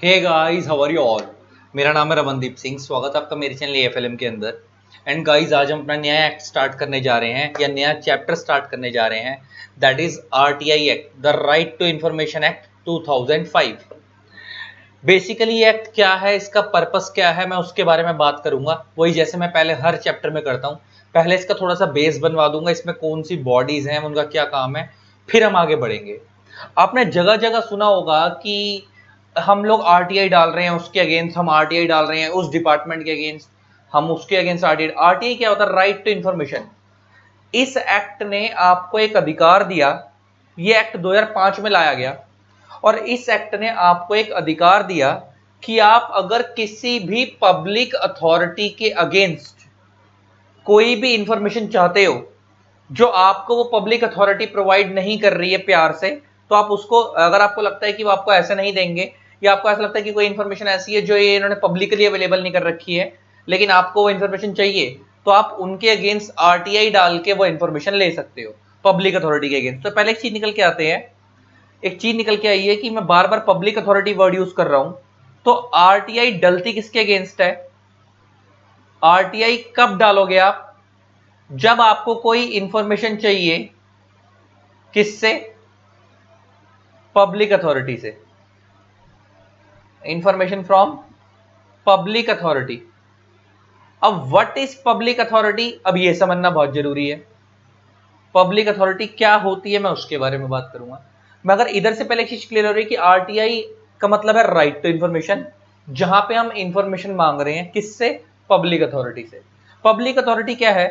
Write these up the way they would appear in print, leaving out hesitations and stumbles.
Hey guys, how are you all. मेरा नाम है रमनदीप सिंह। स्वागत है आपका मेरे चैनल एएफएलएम के अंदर। एंड गाइस, आज हम अपना नया एक्ट स्टार्ट करने जा रहे हैं या नया चैप्टर स्टार्ट करने जा रहे हैं। That is RTI act, the right to information act 2005। Basically ये एक्ट क्या है, इसका पर्पस क्या है, मैं उसके बारे में बात करूंगा। वही जैसे मैं पहले हर चैप्टर में करता हूँ। पहले इसका थोड़ा सा बेस बनवा दूंगा, इसमें कौन सी बॉडीज हैं, उनका क्या काम है, फिर हम आगे बढ़ेंगे। आपने जगह जगह सुना होगा कि हम लोग आरटीआई डाल रहे हैं, उसके अगेंस्ट हम आरटीआई डाल रहे हैं, उस डिपार्टमेंट के अगेंस्ट हम उसके अगेंस्ट आरटीआई। आरटीआई क्या होता है? Right to information. इस एक्ट ने आपको एक अधिकार दिया। ये एक्ट 2005 में लाया गया और इस एक्ट ने आपको एक अधिकार दिया कि आप अगर किसी भी पब्लिक अथॉरिटी के अगेंस्ट कोई भी इंफॉर्मेशन चाहते हो जो आपको वो पब्लिक अथॉरिटी प्रोवाइड नहीं कर रही है प्यार से, तो आप उसको, अगर आपको लगता है कि वो आपको ऐसे नहीं देंगे या आपको ऐसा लगता है कि कोई इंफॉर्मेशन ऐसी है जो ये इन्होंने पब्लिकली अवेलेबल नहीं कर रखी है लेकिन आपको वो इंफॉर्मेशन चाहिए, तो आप उनके अगेंस्ट आरटीआई डाल के वो इंफॉर्मेशन ले सकते हो पब्लिक अथॉरिटी के अगेंस्ट। तो पहले एक चीज निकल के आते हैं, एक चीज निकल के आई है कि मैं बार बार पब्लिक अथॉरिटी वर्ड यूज कर रहा हूं। तो आरटीआई डलती किसके अगेंस्ट है? आरटीआई कब डालोगे आप? जब आपको कोई इंफॉर्मेशन चाहिए। किससे? पब्लिक अथॉरिटी से। Information from public authority. अब व्हाट इज पब्लिक अथॉरिटी, अब यह समझना बहुत जरूरी है। पब्लिक अथॉरिटी क्या होती है, मैं उसके बारे में बात करूंगा। मगर इधर से पहले एक चीज क्लियर हो रही है कि आरटीआई का मतलब है राइट टू इंफॉर्मेशन, जहां पे हम इंफॉर्मेशन मांग रहे हैं। किससे? पब्लिक अथॉरिटी से। पब्लिक अथॉरिटी क्या है?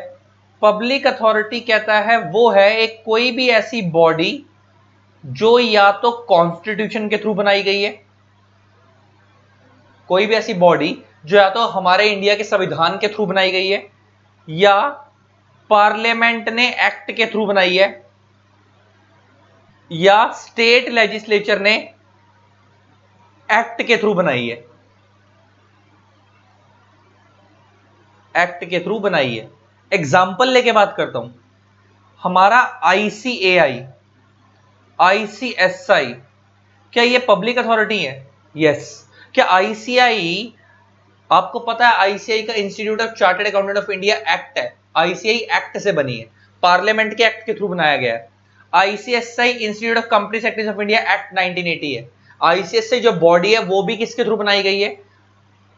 पब्लिक अथॉरिटी कहता है वो है एक कोई भी ऐसी बॉडी जो या तो कॉन्स्टिट्यूशन के थ्रू बनाई गई है, कोई भी ऐसी बॉडी जो या तो हमारे इंडिया के संविधान के थ्रू बनाई गई है या पार्लियामेंट ने एक्ट के थ्रू बनाई है या स्टेट लेजिस्लेचर ने एक्ट के थ्रू बनाई है। एक्ट के थ्रू बनाई है। एग्जाम्पल लेके बात करता हूं। हमारा आईसीएआई, आईसीएसआई, क्या ये पब्लिक अथॉरिटी है? यस। क्या आईसीआई, आपको पता है आईसीआई का institute of chartered accountant of India act है, आईसीआई एक्ट से बनी है, पार्लियामेंट के एक्ट के थ्रू बनाया गया है। ICSI institute of company secretaries of India act 1980 है। आईसीएसआई जो बॉडी है वो भी किसके थ्रू बनाई गई है?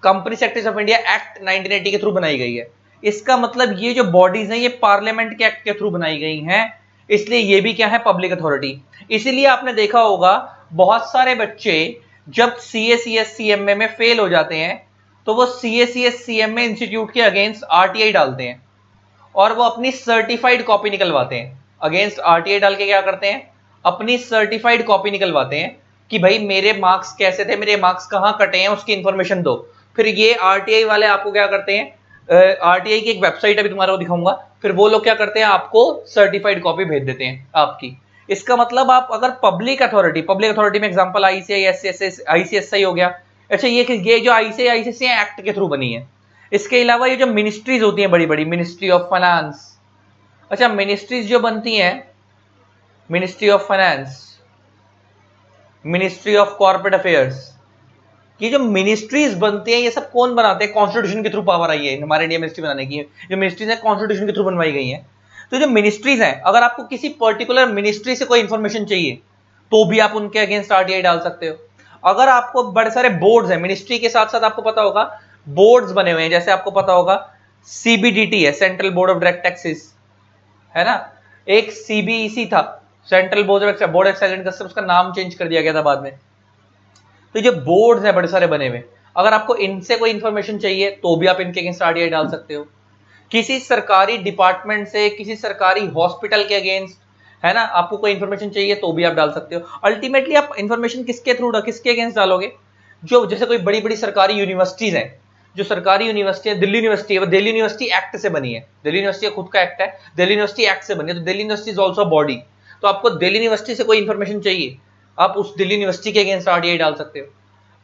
Company secretaries of India act 1980 के थ्रू बनाई गई है। इसका मतलब ये जो बॉडीज हैं ये पार्लियामेंट के एक्ट के थ्रू बनाई गई हैं, इसलिए ये भी क्या है? Public authority. इसीलिए आपने देखा होगा बहुत सारे बच्चे जब सीएसीएस सीएमए में फेल हो जाते हैं तो वो सीएसीएस सीएमए इंस्टीट्यूट के अगेंस्ट आरटीआई डालते हैं और वो अपनी सर्टिफाइड कॉपी निकलवाते हैं। अगेंस्ट आरटीआई डाल के क्या करते हैं? अपनी सर्टिफाइड कॉपी निकलवाते हैं कि भाई मेरे मार्क्स कैसे थे, मेरे मार्क्स कहां कटे हैं, उसकी इंफॉर्मेशन दो। फिर ये आरटीआई वाले आपको क्या करते हैं? आरटीआई की एक वेबसाइट अभी तुम्हारा को दिखाऊंगा, फिर वो लोग क्या करते हैं? आपको सर्टिफाइड कॉपी भेज देते हैं आपकी। इसका मतलब आप अगर पब्लिक अथॉरिटी में एग्जांपल आईसीएसआई हो गया। अच्छा, ये जो आईसीएसआई एक्ट के थ्रू बनी है। इसके अलावा ये जो मिनिस्ट्रीज होती हैं बड़ी बड़ी, मिनिस्ट्री ऑफ फाइनेंस। अच्छा, मिनिस्ट्रीज जो बनती हैं, ministry of finance, ministry of corporate affairs, ये जो मिनिस्ट्रीज बनती हैं ये सब कौन बनाते हैं? कॉन्स्टिट्यूशन के थ्रू पावर आई है हमारे इंडिया मिनिस्ट्री बनाने की। जो मिनिस्ट्रीज है कॉन्स्टिट्यूशन के थ्रू बनवाई गई है। तो जो मिनिस्ट्रीज हैं, अगर आपको किसी पर्टिकुलर मिनिस्ट्री से कोई इंफॉर्मेशन चाहिए तो भी आप उनके अगेंस्ट आरटीआई डाल सकते हो। अगर आपको बड़े सारे बोर्ड्स हैं, मिनिस्ट्री के साथ साथ आपको पता होगा बोर्ड्स बने हुए हैं, जैसे आपको पता होगा सीबीडीटी है, central board of direct taxes, है ना। एक सीबीईसी था, central board of silent customs, का नाम चेंज कर दिया गया था बाद में। तो जो बोर्ड्स हैं बड़े सारे बने हुए, अगर आपको इनसे कोई इंफॉर्मेशन चाहिए तो भी आप इनके अगेंस्ट आरटीआई डाल सकते हो। किसी सरकारी डिपार्टमेंट से, किसी सरकारी हॉस्पिटल के अगेंस्ट, है ना, आपको कोई इंफॉर्मेशन चाहिए तो भी आप डाल सकते हो। अल्टीमेटली आप इंफॉर्मेशन किसके थ्रू, किसके अगेंस्ट डालोगे? जो जैसे कोई बड़ी बड़ी सरकारी यूनिवर्सिटीज हैं, जो सरकारी यूनिवर्सिटी है, दिल्ली यूनिवर्सिटी है, वो दिल्ली यूनिवर्सिटी एक्ट से बनी है। दिल्ली यूनिवर्सिटी का खुद का एक्ट है, दिल्ली यूनिवर्सिटी एक्ट से बनी है, तो Delhi university is also body. तो आपको दिल्ली यूनिवर्सिटी से कोई इंफॉर्मेशन चाहिए, आप उस दिल्ली यूनिवर्सिटी के अगेंस्ट आरटीआई डाल सकते हो।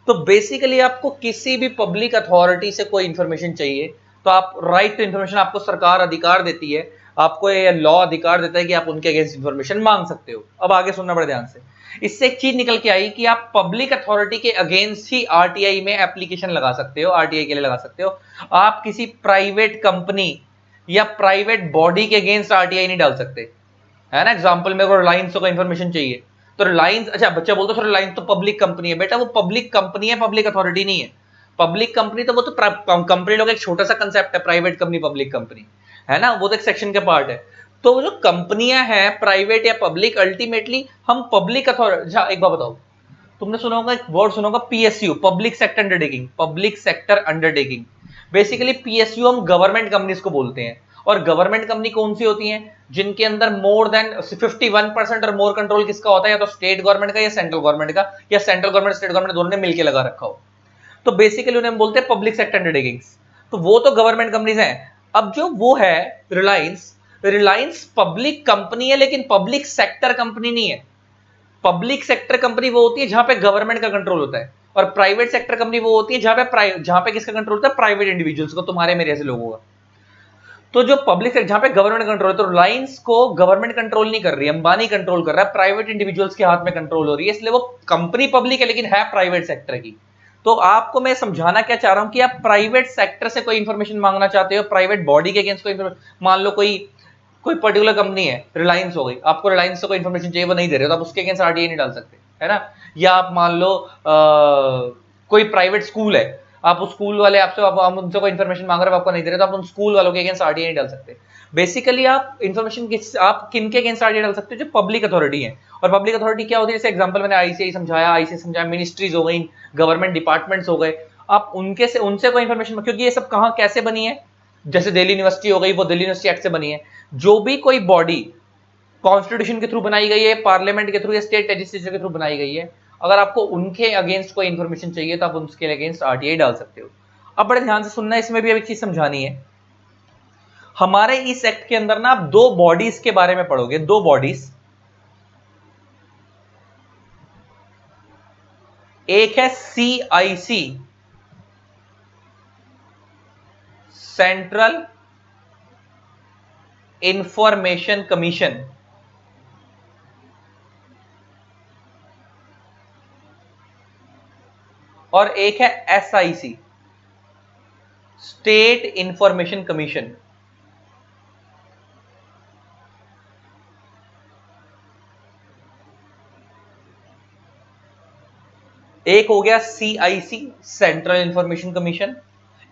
तो बेसिकली आपको किसी भी पब्लिक अथॉरिटी से कोई इंफॉर्मेशन चाहिए तो आप राइट टू इंफॉर्मेशन, आपको सरकार अधिकार देती है, आपको ये लॉ अधिकार देता है कि आप उनके अगेंस्ट इंफॉर्मेशन मांग सकते हो। अब आगे सुनना बड़े ध्यान से। इससे एक चीज निकल के आई कि आप पब्लिक अथॉरिटी के अगेंस्ट ही आरटीआई में एप्लीकेशन लगा सकते हो, आरटीआई के लिए लगा सकते हो। आप किसी प्राइवेट कंपनी या प्राइवेट बॉडी के अगेंस्ट आरटीआई नहीं डाल सकते, है ना। एग्जांपल मेरे को रिलायंस का इंफॉर्मेशन चाहिए, तो रिलायंस, अच्छा बच्चा बोलते सर रिलायंस तो पब्लिक कंपनी है। बेटा वो पब्लिक कंपनी है, पब्लिक अथॉरिटी नहीं है। पब्लिक कंपनी तो वो तो कंपनी लोग एक छोटा सा कंसेप्ट है, प्राइवेट कंपनी पब्लिक कंपनी, है ना, वो तो एक सेक्शन के पार्ट है। तो जो कंपनियां हैं प्राइवेट या पब्लिक, अल्टीमेटली हम पब्लिक अथॉरिटी। एक बात बताओ, तुमने सुना होगा एक वर्ड सुना होगा PSU, public sector undertaking, public sector undertaking. Basically PSU हम गवर्नमेंट कंपनीज को बोलते हैं। और गवर्नमेंट कंपनी कौन सी होती हैं? जिनके अंदर मोर देन 51% और मोर कंट्रोल किसका होता है, या तो स्टेट गवर्नमेंट का या सेंट्रल गवर्नमेंट का, या सेंट्रल गवर्नमेंट स्टेट गवर्नमेंट दोनों ने मिलकर लगा रखा हो। तो बेसिकली उन्हें हम बोलते हैं पब्लिक सेक्टर अंडरटेकिंग्स। तो वो तो गवर्नमेंट कंपनीज हैं। अब जो वो है रिलायंस, रिलायंस पब्लिक कंपनी है लेकिन पब्लिक सेक्टर कंपनी नहीं है। पब्लिक सेक्टर कंपनी वो होती है जहां पे गवर्नमेंट का कंट्रोल होता है, और प्राइवेट सेक्टर कंपनी वो होती है जहां पे किसका कंट्रोल होता है, प्राइवेट इंडिविजुअल्स को, तुम्हारे मेरे ऐसे लोगों का। तो जो पब्लिक सेक्टर जहां पे गवर्नमेंट कंट्रोल है, तो रिलायंस को गवर्नमेंट कंट्रोल नहीं कर रही है, अंबानी कंट्रोल कर रहा है, प्राइवेट इंडिविजुअल्स के हाथ में कंट्रोल हो रही है, इसलिए वो कंपनी पब्लिक है लेकिन है प्राइवेट सेक्टर की। तो आपको मैं समझाना क्या चाह रहा हूं कि आप प्राइवेट सेक्टर से कोई इंफॉर्मेशन मांगना चाहते हो, प्राइवेट बॉडी के अगेंस्ट कोई, मान लो कोई पर्टिकुलर कंपनी है, रिलायंस हो गई, आपको रिलायंस से कोई इंफॉर्मेशन चाहिए, वो नहीं दे रहे, तो आप उसके अगेंस्ट आरटीआई नहीं डाल सकते, है ना। या आप मान लो कोई प्राइवेट स्कूल है, आप उस स्कूल वाले आपसे आप उनसे कोई इन्फॉर्मेशन मांग रहे हो, आपको नहीं दे रहे, तो आप उन स्कूल वालों के अगेंस्ट आरटीआई नहीं डाल सकते। बेसिकली आप इन्फॉर्मेशन आप किन के अगेंस्ट आरटीआई डाल सकते हो, जो पब्लिक अथॉरिटी है। और पब्लिक अथॉरिटी क्या होती है, जैसे एग्जांपल मैंने आईसीआई समझाया, मिनिस्ट्रीज हो गई, गवर्नमेंट डिपार्टमेंट्स हो गए, आप उनसे कोई इन्फॉर्मेशन, क्योंकि ये सब कहां कैसे बनी है, जैसे दिल्ली यूनिवर्सिटी हो गई, वो दिल्ली यूनिवर्सिटी एक्ट से बनी है। जो भी कोई बॉडी कॉन्स्टिट्यूशन के थ्रू बनाई गई है, पार्लियामेंट के थ्रू या स्टेट लेजिस्लेचर के थ्रू बनाई गई है, अगर आपको उनके अगेंस्ट कोई इन्फॉर्मेशन चाहिए तो आप उनके अगेंस्ट आरटीआई डाल सकते हो। अब बड़े ध्यान से सुनना, इसमें भी एक चीज समझानी है। हमारे इस एक्ट के अंदर ना आप दो बॉडीज के बारे में पढ़ोगे, दो बॉडीज। एक है सीआईसी, सेंट्रल इंफॉर्मेशन कमीशन, और एक है एसआईसी, स्टेट इंफॉर्मेशन कमीशन। एक हो गया सीआईसी, सेंट्रल इंफॉर्मेशन कमीशन,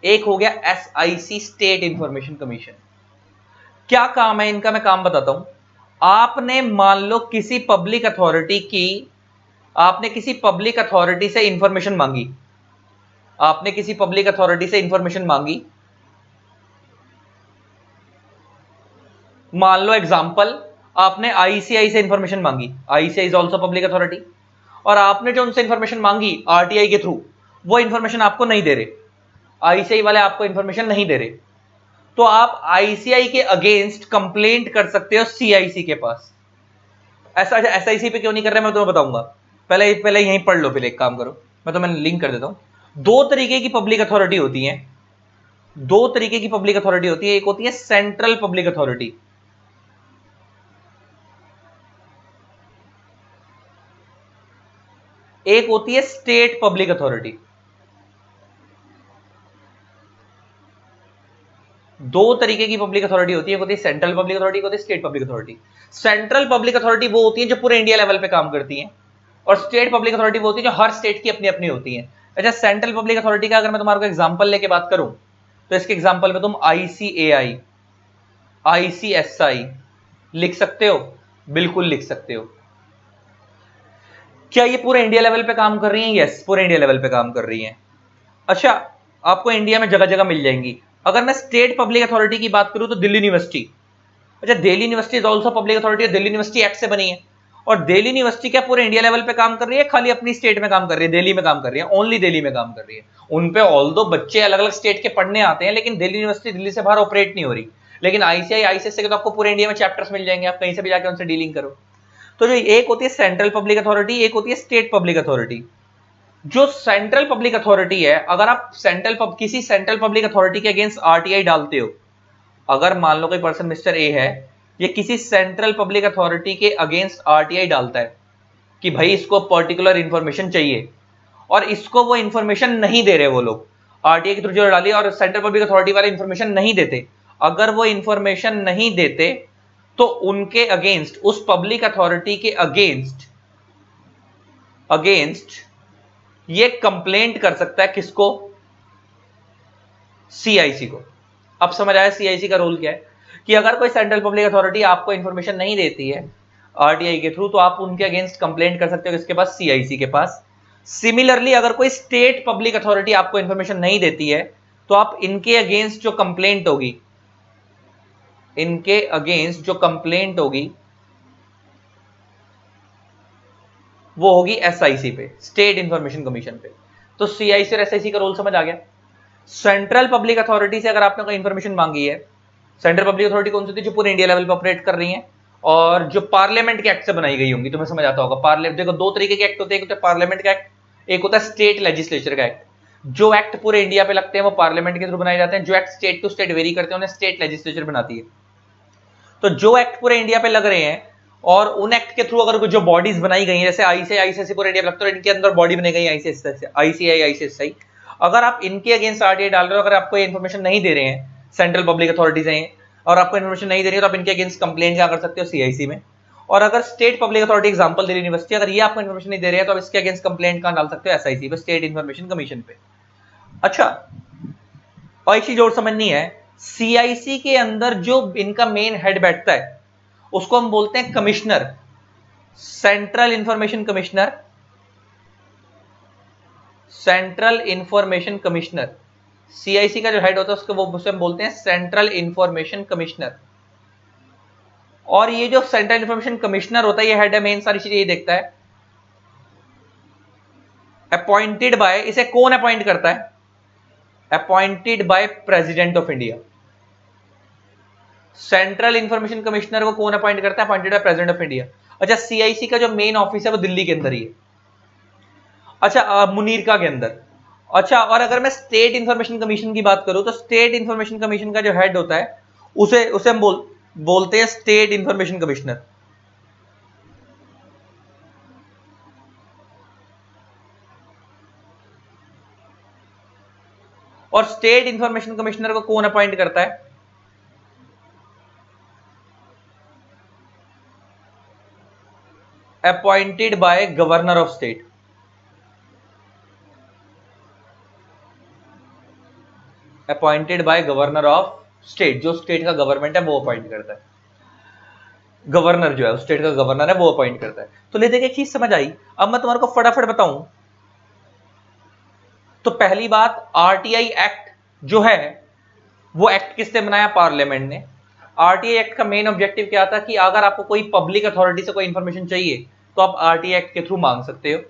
एक हो गया एसआईसी, स्टेट इंफॉर्मेशन कमीशन। क्या काम है इनका, मैं काम बताता हूं। आपने मान लो किसी पब्लिक अथॉरिटी की, आपने किसी पब्लिक अथॉरिटी से इंफॉर्मेशन मांगी, आपने किसी पब्लिक अथॉरिटी से इंफॉर्मेशन मांगी, मान लो एग्जांपल, आपने आईसीआई से इंफॉर्मेशन मांगी, ICI is also public authority, और आपने जो उनसे इंफॉर्मेशन मांगी आरटीआई के थ्रू, वो इंफॉर्मेशन आपको नहीं दे रहे, आईसीआई वाले आपको इंफॉर्मेशन नहीं दे रहे, तो आप आईसीआई के अगेंस्ट कंप्लेंट कर सकते हो सीआईसी के पास। ऐसा एसआईसी पे क्यों नहीं कर रहे मैं तुम्हें बताऊंगा, पहले पहले यहीं पढ़ लो, फिर एक काम करो, मैं तुम्हें लिंक कर देता हूं। दो तरीके की पब्लिक अथॉरिटी होती है, दो तरीके की पब्लिक अथॉरिटी होती है। एक होती है सेंट्रल पब्लिक अथॉरिटी, एक होती है स्टेट पब्लिक अथॉरिटी। दो तरीके की पब्लिक अथॉरिटी होती है, एक होती है सेंट्रल पब्लिक अथॉरिटी, एक होती है state public authority. Central public authority वो होती है जो पूरे इंडिया लेवल पे काम करती है, और स्टेट पब्लिक अथॉरिटी वो होती है जो हर स्टेट की अपनी अपनी होती है। अच्छा, सेंट्रल पब्लिक अथॉरिटी का अगर मैं तुम्हारे को एग्जांपल लेके बात करूं, तो इसके एग्जांपल में तुम आईसीएआई, आईसीएसआई लिख सकते हो, बिल्कुल लिख सकते हो। क्या ये पूरे इंडिया लेवल पे काम कर रही हैं? यस, पूरे इंडिया लेवल पे काम कर रही हैं। अच्छा, आपको इंडिया में जगह जगह मिल जाएंगी। अगर मैं स्टेट पब्लिक अथॉरिटी की बात करूं तो दिल्ली यूनिवर्सिटी, अच्छा Delhi university is also public authority, Delhi university act से बनी है। और दिल्ली यूनिवर्सिटी क्या पूरे इंडिया लेवल पे काम कर रही है, खाली अपनी स्टेट में काम कर रही है, दिल्ली में काम कर रही है, ओनली दिल्ली में काम कर रही है। उन पे ऑल दो बच्चे अलग अलग स्टेट के पढ़ने आते हैं, लेकिन दिल्ली यूनिवर्सिटी दिल्ली से बाहर ऑपरेट नहीं हो रही। लेकिन आईसीआई आईसीएससी के तो आपको पूरे इंडिया में चैप्टर्स मिल जाएंगे, आप कहीं से भी जाकर उनसे डीलिंग करो। तो जो एक होती है सेंट्रल पब्लिक अथॉरिटी, एक होती है स्टेट पब्लिक अथॉरिटी। जो सेंट्रल पब्लिक अथॉरिटी है, अगर आप किसी सेंट्रल पब्लिक अथॉरिटी के अगेंस्ट आरटीआई डालते हो, अगर मान लो कोई पर्सन मिस्टर ए है, ये किसी सेंट्रल पब्लिक अथॉरिटी के अगेंस्ट आरटीआई डालता है, कि भाई इसको पर्टिकुलर इंफॉर्मेशन चाहिए और इसको वो इंफॉर्मेशन नहीं दे रहे वो लोग, आरटीआई के थ्रू जो डाली और सेंट्रल पब्लिक अथॉरिटी वाले इंफॉर्मेशन नहीं देते, अगर वो इंफॉर्मेशन नहीं देते तो उनके अगेंस्ट, उस पब्लिक अथॉरिटी के अगेंस्ट ये कंप्लेंट कर सकता है किसको, सीआईसी को। अब समझ आया सीआईसी का रोल क्या है, कि अगर कोई सेंट्रल पब्लिक अथॉरिटी आपको इंफॉर्मेशन नहीं देती है आरटीआई के थ्रू, तो आप उनके अगेंस्ट कंप्लेंट कर सकते हो किसके पास, सीआईसी के पास। सिमिलरली अगर कोई स्टेट पब्लिक अथॉरिटी आपको इंफॉर्मेशन नहीं देती है तो आप इनके अगेंस्ट जो कंप्लेंट होगी, इनके अगेंस्ट जो कंप्लेंट होगी वो होगी एसआईसी पे, स्टेट इंफॉर्मेशन कमीशन पे। तो सीआईसी और एसआईसी का रोल समझ आ गया। सेंट्रल पब्लिक अथॉरिटी से अगर आपने कोई इंफॉर्मेशन मांगी है, सेंट्रल पब्लिक अथॉरिटी कौन सी थी, जो पूरे इंडिया लेवल पर ऑपरेट कर रही है और जो पार्लियामेंट के एक्ट से बनाई गई होंगी, तुम्हें समझ आता होगा। पार्लियामेंट, देखो दो तरीके के एक्ट होते हैं, एक होता है पार्लियामेंट का एक्ट, एक होता है स्टेट लेजिस्लेचर का एक्ट। जो एक्ट पूरे इंडिया पे लगते हैं वो पार्लियामेंट के थ्रू बनाए जाते हैं, जो act state to state vary करते हैं उन्हें स्टेट लेजिस्लेचर बनाती है। तो जो एक्ट पूरे इंडिया पे लग रहे हैं और उन एक्ट के थ्रू अगर जो बॉडीज बनाई गई हैं, जैसे आईसीआईसीआई पूरे इंडिया में लगता है, इनके अंदर बॉडी बनी गई आईसीआईसीआई, अगर आप इनके अगेंस्ट आरटीआई डाल रहे हो, अगर आपको इन्फॉर्मेशन नहीं दे रहे हैं, सेंट्रल पब्लिक अथॉरिटीज हैं और आपको इन्फॉर्मेशन नहीं दे रही है, तो आप इनके अगेंस्ट कंप्लेंट क्या कर सकते हो, सीआईसी में। और अगर state public authority, example Delhi university, अगर ये आपको इन्फॉर्मेशन नहीं दे रहे हैं तो आप इसके अगेंस्ट कंप्लेंट कहां डाल सकते हो, एसआईसी पे, स्टेट इन्फॉर्मेशन कमीशन पे। अच्छा, और एक चीज और समझनी है, सीआईसी के अंदर जो इनका मेन हेड बैठता है उसको हम बोलते हैं commissioner, central information commissioner, central information commissioner. CIC का जो हेड होता है उसको उसे हम बोलते हैं सेंट्रल इंफॉर्मेशन कमिश्नर। और ये जो सेंट्रल इंफॉर्मेशन कमिश्नर होता है, ये हेड है, मेन सारी चीजें ये देखता है। अपॉइंटेड बाय, इसे कौन अपॉइंट करता है, appointed by president of India. Central information commissioner को कौन अपॉइंट करता है, appointed by president of India. अच्छा, सीआईसी का जो मेन ऑफिस है वो दिल्ली के अंदर ही है, अच्छा मुनीरका के अंदर। अच्छा, और अगर मैं स्टेट इंफॉर्मेशन कमीशन की बात करूं तो स्टेट इंफॉर्मेशन कमीशन का जो हेड होता है उसे उसे हम बोलते हैं स्टेट इंफॉर्मेशन कमिश्नर। और स्टेट इंफॉर्मेशन कमिश्नर को कौन अपॉइंट करता है, appointed by governor of state. Appointed by governor of state, जो स्टेट का गवर्नमेंट है वो अपॉइंट करता है, गवर्नर जो है स्टेट का गवर्नर है वो अपॉइंट करता है। तो ले देखिए, एक चीज समझ आई। अब मैं तुम्हारे को फटाफट बताऊं तो पहली बात, आरटीआई एक्ट जो है वो एक्ट किसने बनाया, पार्लियामेंट ने। आरटीआई एक्ट का मेन ऑब्जेक्टिव क्या था, कि अगर आपको कोई पब्लिक अथॉरिटी से कोई इंफॉर्मेशन चाहिए तो आप आरटीआई एक्ट के थ्रू मांग सकते हो।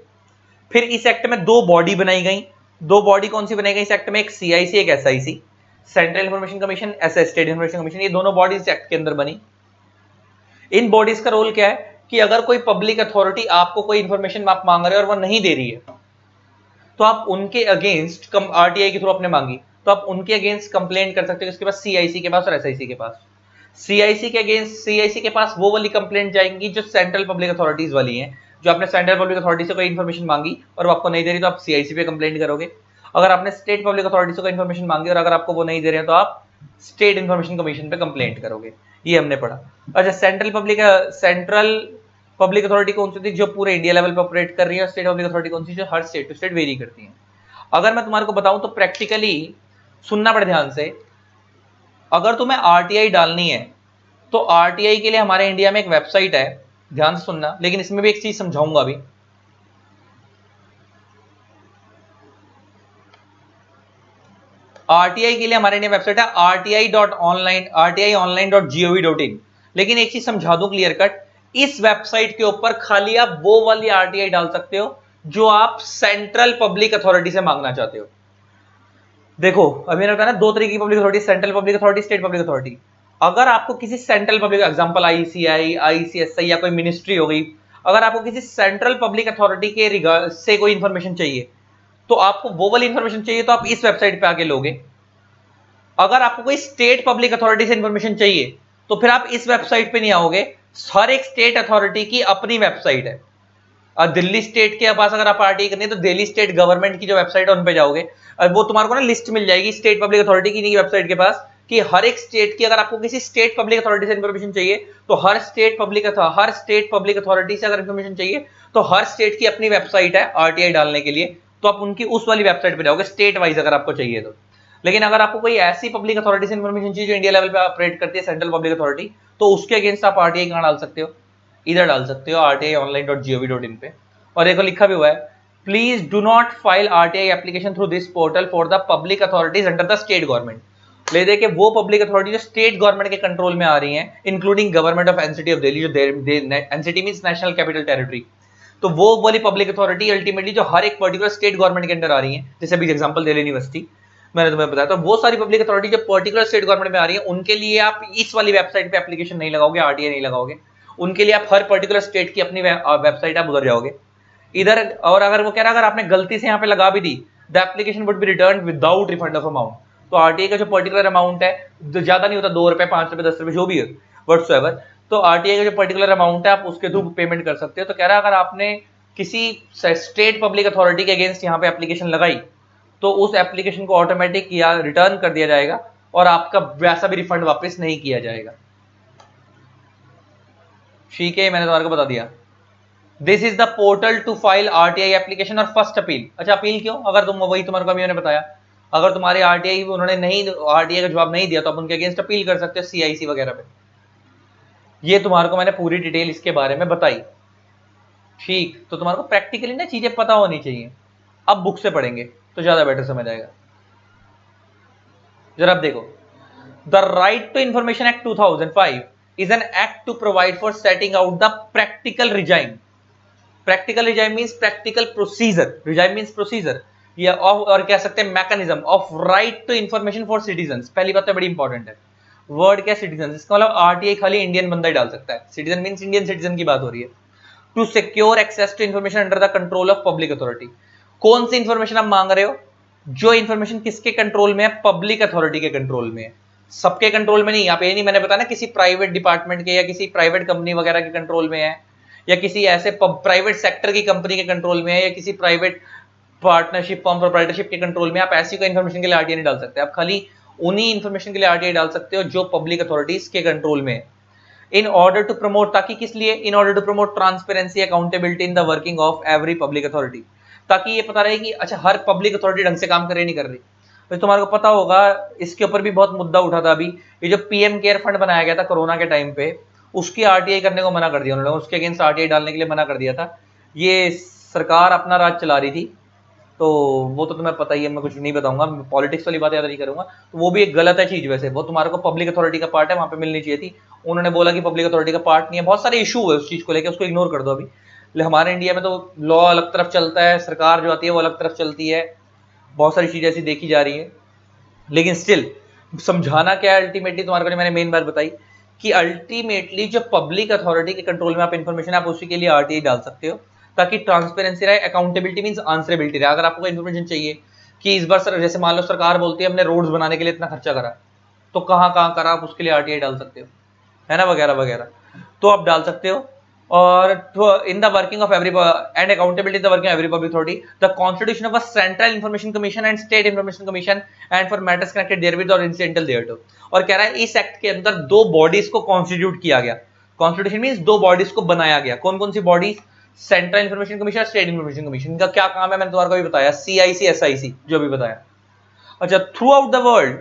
फिर इस एक्ट में दो बॉडी बनाई गई, दो बॉडी कौन सी बनाई गई इस एक्ट में, एक सीआईसी एक SIC, central information commission, state information commission, ये दोनों बॉडीज इस एक्ट के अंदर बनी। इन बॉडीज का रोल क्या है, कि अगर कोई पब्लिक अथॉरिटी आपको कोई इंफॉर्मेशन आप मांग रहे हो और वो नहीं दे रही है तो आप उनके अगेंस्ट, आरटीआई के थ्रू आपने मांगी तो आप उनके अगेंस्ट कंप्लेंट कर सकते हो, किसके पास, सीआईसी के पास और एसआईसी के पास। सीआईसी के अगेंस्ट, सीआईसी के पास वो वाली कंप्लेंट जाएंगी जो सेंट्रल पब्लिक अथॉरिटीज वाली हैं, जो आपने सेंट्रल पब्लिक अथॉरिटी से कोई इन्फॉर्मेशन मांगी और वो आपको नहीं दे रही तो आप सीआईसी पे कंप्लेंट करोगे। अगर आपने स्टेट पब्लिक अथॉरिटी से कोई इन्फॉर्मेशन मांगी और अगर आपको वो नहीं दे रहे हैं तो आप स्टेट इन्फॉर्मेशन कमीशन पे कंप्लेंट करोगे, ये हमने पढ़ा। अच्छा, सेंट्रल पब्लिक अथॉरिटी कौन सी थी, जो पूरे इंडिया लेवल पे ऑपरेट कर रही है, स्टेट पब्लिक अथॉरिटी कौन सी, जो हर स्टेट टू स्टेट वेरी करती है। अगर मैं तुम्हारे को बताऊं तो प्रैक्टिकली सुनना पड़े ध्यान से, अगर तुम्हें आरटीआई डालनी है तो आरटीआई के लिए हमारे इंडिया में एक वेबसाइट है, ध्यान से सुनना, लेकिन इसमें भी एक चीज समझाऊंगा अभी। आरटीआई के लिए हमारे इंडिया वेबसाइट है rti.online.gov.in। लेकिन एक चीज समझा दूं क्लियर कट, इस वेबसाइट के ऊपर खाली आप वो वाली आरटीआई डाल सकते हो जो आप सेंट्रल पब्लिक अथॉरिटी से मांगना चाहते हो। देखो, अभी मैंने बताया ना, दो तरीके की public authority, central public authority, state public authority. अगर आपको किसी central public, example ICI, ICSI या कोई मिनिस्ट्री हो गई, अगर आपको किसी सेंट्रल पब्लिक अथॉरिटी के रिगार्ड से कोई इंफॉर्मेशन चाहिए तो आपको वो वाली इंफॉर्मेशन चाहिए तो आप इस वेबसाइट पे आके लोगे। अगर आपको कोई स्टेट पब्लिक अथॉरिटी से इंफॉर्मेशन चाहिए तो फिर आप इस वेबसाइट पे नहीं आओगे, हर एक स्टेट अथॉरिटी की अपनी वेबसाइट है। दिल्ली स्टेट के पास अगर आप आरटीआई करनी है तो दिल्ली स्टेट गवर्नमेंट की जो वेबसाइट है उन पे जाओगे, वो तुम्हारे को ना लिस्ट मिल जाएगी स्टेट पब्लिक अथॉरिटी की वेबसाइट के पास, कि हर एक स्टेट की, अगर आपको किसी स्टेट पब्लिक अथॉरिटी से इन्फॉर्मेशन चाहिए तो हर स्टेट पब्लिक अथॉरिटी से अगर इन्फॉर्मेशन चाहिए तो हर स्टेट की अपनी वेबसाइट है आरटीआई डालने के लिए, तो आप उनकी उस वाली वेबसाइट पे जाओगे स्टेट वाइज अगर आपको चाहिए तो। लेकिन अगर आपको कोई ऐसी पब्लिक अथॉरिटी से इन्फॉर्मेशन चाहिए जो इंडिया लेवल पे ऑपरेट करती है, सेंट्रल पब्लिक अथॉरिटी, तो उसके अगेंस्ट आप आरटीआई कहां डाल सकते हो? इधर डाल सकते हो rti.online.gov.in पे। और देखो लिखा भी हुआ है, please do not file RTI application through this portal for the public authorities under the state government. ले दे के वो पब्लिक अथॉरिटी जो स्टेट गवर्नमेंट के कंट्रोल में आ रही हैं, including government of NCT of Delhi, जो NCT means national capital territory, तो वो वाली पब्लिक अथॉरिटी अल्टीमेटली जो हर एक पर्टिकुलर स्टेट गवर्नमेंट के अंडर आ रही है, जैसे अभी एग्जांपल दिल्ली यूनिवर्सिटी मैंने तुम्हें बताया, तो वो सारी पब्लिक अथॉरिटी जो पर्टिकुलर स्टेट गवर्नमेंट में आ रही है, उनके लिए आप इस वाली वेबसाइट पे एप्लीकेशन नहीं लगाओगे, आरटीआई नहीं लगाओगे, उनके लिए आप हर पर्टिकुलर स्टेट की अपनी वेबसाइट आप उधर जाओगे इधर। और अगर वो कह रहा है अगर आपने गलती से यहाँ पे लगा भी दी, the application would be return without refund of amount, तो आरटीआई का जो पर्टिकुलर अमाउंट है, जो ज्यादा नहीं होता, 2 रुपए 5 रुपए 10 रुपए जो भी है व्हाट्सएवर, तो आरटीआई का जो पर्टिकुलर अमाउंट है आप उसके थ्रू पेमेंट कर सकते हो। तो कह रहा है अगर आपने किसी स्टेट पब्लिक अथॉरिटी के अगेंस्ट यहाँ पे एप्लीकेशन लगाई तो उस एप्लीकेशन को ऑटोमेटिक या रिटर्न कर दिया जाएगा और आपका वैसा भी रिफंड वापस नहीं किया जाएगा। ठीक है, मैंने तुम्हारे को बता दिया। This is the portal to file RTI application और फर्स्ट अपील। अच्छा, अपील क्यों? अगर तुम, वही तुम्हारे को अभी मैंने बताया, अगर तुम्हारे आरटीआई उन्होंने नहीं, आरटीआई का जवाब नहीं दिया तो आप उनके अगेंस्ट अपील कर सकते हो सीआईसी वगैरह पे। ये तुम्हारे को मैंने पूरी डिटेल इसके बारे में बताई। ठीक, तो तुम्हारे को प्रैक्टिकली ना चीजें पता होनी चाहिए। अब बुक से पढ़ेंगे तो ज्यादा बेटर समझ आएगा। जरा अब देखो, the right to information act 2005 is an act to provide for setting out the practical regime. Practical regime means practical procedure. Regime means procedure या और कह सकते हैं mechanism of right to information for citizens। पहली बात तो बड़ी important है, वर्ड क्या सिटीजन, इसका मतलब आरटीआई खाली इंडियन बंदा ही डाल सकता है, सिटीजन मींस इंडियन सिटीजन की बात हो रही है। To secure access to information under the control of public authority. कौन सी इंफॉर्मेशन आप मांग रहे हो? जो इंफॉर्मेशन किसके कंट्रोल में है? पब्लिक अथॉरिटी के कंट्रोल में है, सबके कंट्रोल में नहीं। आप ये नहीं, मैंने बताया ना, किसी प्राइवेट डिपार्टमेंट के या किसी प्राइवेट कंपनी वगैरह के कंट्रोल में है, या किसी ऐसे प्राइवेट सेक्टर की कंपनी के कंट्रोल में है, या किसी प्राइवेट पार्टनरशिप फॉर्म प्रोप्राइटरशिप के कंट्रोल में, आप ऐसी कोई इन्फॉर्मेशन के लिए आरटीआई नहीं डाल सकते। आप खाली उन्हीं इन्फॉर्मेशन के लिए आरटीआई डाल सकते हो जो पब्लिक अथॉरिटीज के कंट्रोल में है। इन ऑर्डर टू प्रमोट, ताकि किस लिए? In order to promote transparency accountability in the working of every public authority, ताकि ये पता रहे कि अच्छा हर पब्लिक अथॉरिटी ढंग से काम कर रही नहीं कर रही। तो तुम्हारे को पता होगा, इसके ऊपर भी बहुत मुद्दा उठा था अभी, ये जो पीएम केयर फंड बनाया गया था कोरोना के टाइम पे, उसकी आरटीआई करने को मना कर दिया उन्होंने, उसके अगेंस्ट आरटीआई डालने के लिए मना कर दिया था। ये सरकार अपना राज चला रही थी, तो वो तो तुम्हें पता ही है, मैं कुछ नहीं बताऊंगा, पॉलिटिक्स वाली बात याद नहीं करूंगा। तो वो भी एक गलत है चीज, वैसे वो तुम्हारे को पब्लिक अथॉरिटी का पार्ट है, वहां पे मिलनी चाहिए थी। उन्होंने बोला कि पब्लिक अथॉरिटी का पार्ट नहीं है, बहुत सारे इशू है उस चीज को लेकर, उसको इग्नोर कर दो अभी। हमारे इंडिया में तो लॉ अलग तरफ चलता है, सरकार जो आती है वो अलग तरफ चलती है, बहुत सारी चीजें ऐसी देखी जा रही है। लेकिन स्टिल समझाना क्या है अल्टीमेटली तुम्हारे को, मैंने मेन बात बताई कि अल्टीमेटली जो पब्लिक अथॉरिटी के कंट्रोल में आप इन्फॉर्मेशन, आप उसी के लिए आरटीआई डाल सकते हो, ताकि ट्रांसपेरेंसी रहे, अकाउंटेबिलिटी मींस आंसरेबिलिटी रहे। अगर आपको इन्फॉर्मेशन चाहिए कि इस बार सर, जैसे मान लो सरकार बोलती है हमने रोड्स बनाने के लिए इतना खर्चा करा, तो कहाँ कहाँ करा, आप उसके लिए आरटीआई डाल सकते हो, है ना, वगैरह वगैरह, तो आप डाल सकते हो। और in the working of every and accountability the working every public authority, the constitution of a central information commission and state information commission and for matters connected therewith और इंसिडेंटल देयरटू। और कह रहा है इस एक्ट के अंदर 2 बॉडीज को constitute किया गया, कॉन्स्टिट्यूशन मींस 2 बॉडीज को बनाया गया। कौन कौन सी bodies? Central information commission, state information commission. इनका क्या काम है मैंने तुम्हारे को भी बताया, सीआईसी एसआईसी जो भी बताया। अच्छा, throughout the world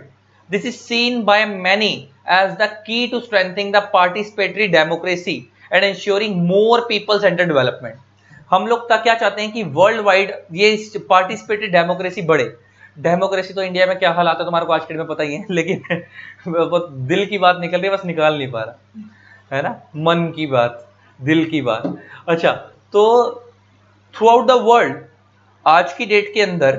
this is seen by many as the key to strengthening the participatory democracy and ensuring more people centred development. हम लोग क्या चाहते हैं कि वर्ल्ड वाइड ये पार्टिसिपेटरी डेमोक्रेसी बढ़े। डेमोक्रेसी तो इंडिया में क्या हालात है तुम्हारे को आज के दिन में पता ही है, लेकिन वो दिल की बात निकल रही है, बस निकाल नहीं पा रहा, है ना, मन की बात, दिल की बात। अच्छा, तो थ्रू आउट द वर्ल्ड आज की डेट के अंदर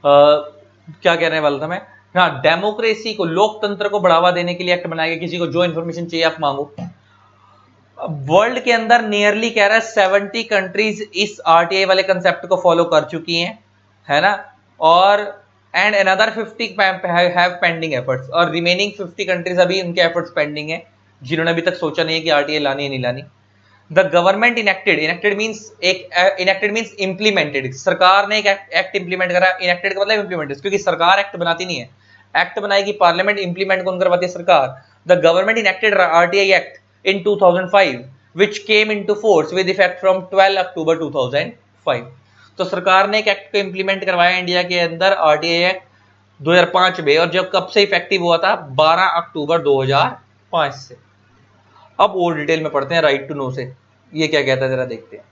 क्या कहने वाला था मैं, हाँ, डेमोक्रेसी को, लोकतंत्र को बढ़ावा देने के लिए एक्ट बनाया गया। किसी को जो इन्फॉर्मेशन चाहिए आप मांगो। वर्ल्ड के अंदर नियरली कह रहा है 70 कंट्रीज इस आरटीआई वाले कंसेप्ट को फॉलो कर चुकी हैं, है ना, और and another 50 have pending efforts, और रिमेनिंग 50 कंट्रीज अभी उनके एफर्ट्स पेंडिंग है, जिन्होंने अभी तक सोचा नहीं है कि आरटीआई लानी है नहीं लानी। The government enacted, enacted means enacted means implemented, सरकार ने एक एक्ट इंप्लीमेंट करा, इनेक्टेड का मतलब इंप्लीमेंटेड, क्योंकि सरकार एक्ट बनाती नहीं है, एक्ट बनाएगी पार्लियामेंट, इंप्लीमेंट कौन करवाती है? सरकार। The government enacted RTI act in 2005 which came into force with effect from 12 अक्टूबर 2005। तो सरकार ने एक एक्ट को इंप्लीमेंट करवाया इंडिया के अंदर, आरटीआई एक्ट 2005 में, और जब कब से इफेक्टिव हुआ था? 12 अक्टूबर 2005 से। अब और डिटेल में पढ़ते हैं राइट टू नो से, ये क्या कहता है जरा देखते हैं।